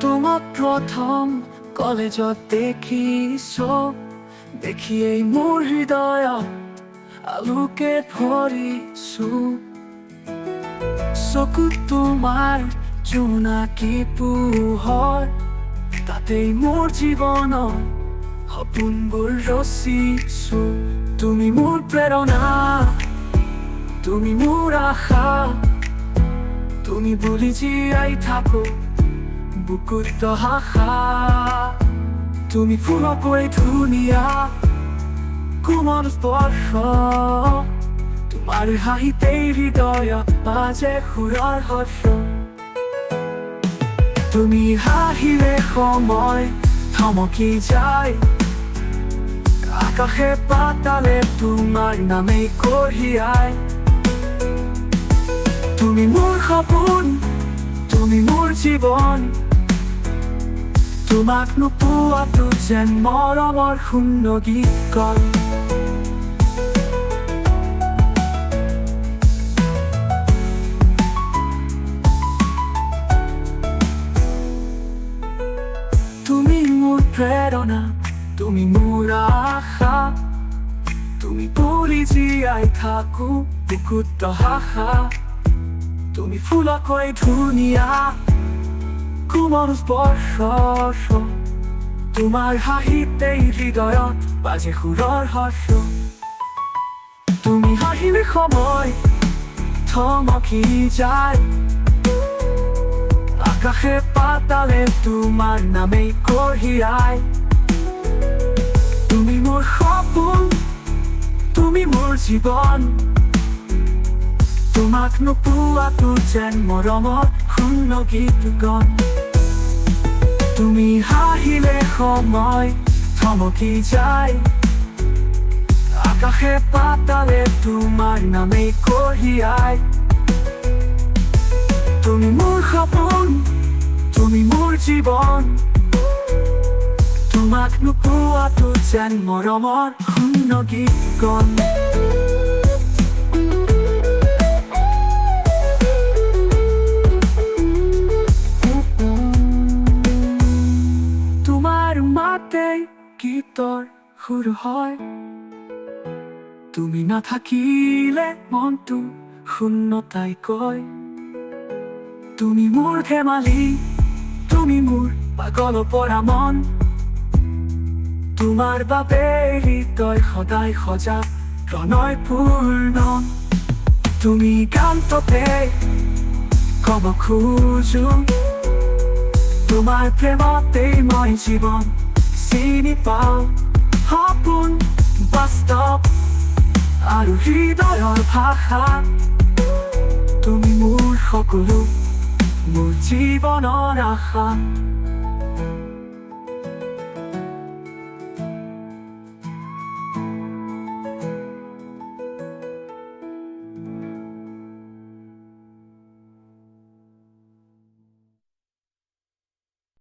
তোমাক প্ৰথম কলেজত দেখিছো, দেখিয়েই মোৰ হৃদয়ত আলোকে ভৰিছো। চকুত তোমাৰ জোনাকী পোহৰ, তাতেই মোৰ জীৱনৰ সপোনবোৰ ৰচিছো। তুমি মোৰ প্ৰেৰণা, তুমি মোৰ আশা, তুমি বুলি জীয়াই থাকো বুকুত হাসা। তুমি ফুলকৈ ধুনীয়া কোমল স্পৰ্শ, তোমাৰ হাঁহিতেই হৃদয়ত বাজে সুৰৰ হৰ্ষ। তুমি হাঁহিলে সময় থমকি যায়, আকাশে পাতালে তোমাৰ নামেই কঢ়িয়ায়। তুমি মোৰ সপোন, তুমি মোৰ জীৱন, তোমাক নোপোৱাটো যেন মৰমৰ শূন্য গীত গান। তুমি মোৰ প্ৰেৰণা, তুমি মোৰ আশা, তুমি বুলি জীয়াই থাকো বুকুত হাসা। তুমি ফুলকৈ ধুনীয়া কোমল স্পৰ্শ, তোমাৰ হাঁহিতেই হৃদয়ত বাজে সুৰৰ হৰ্ষ। তুমি হাঁহিলে সময় থমকি যায়, আকাশে পাতালে তোমাৰ নামেই কঢ়িয়ায়। তুমি মোৰ সপোন, তুমি মোৰ জীৱন, তোমাক নোপোৱাটো যেন মৰমৰ শূন্য গীত গান। তুমি হাঁহিলে সময় থমকি যায়, আকাশে পাতালে তোমাৰ নামেই কঢ়িয়ায়। তুমি মোৰ সপোন, তুমি মোৰ জীৱন, তোমাক নোপোৱাটো যেন মৰমৰ শূন্য গীত গান। তোমাৰ মাতেই গীতৰ সুৰ হয়, তুমি নাথাকিলে মনটো শূন্যতাই কয়। তুমি মোৰ ধেমালি, তুমি মোৰ পাগল পৰা মন, তোমাৰ বাবে হৃদয় সদায় সজাগ প্ৰণয় পূৰ্ণ। তুমি গানটোতে ক'ব খোজো, তোমাৰ প্ৰেমতেই মই জীৱন চিনি পাওঁ। সপোন বাস্তৱ আৰু হৃদয়ৰ ভাষা, তুমি মোৰ সকলো, মোৰ জীৱনৰ আশা।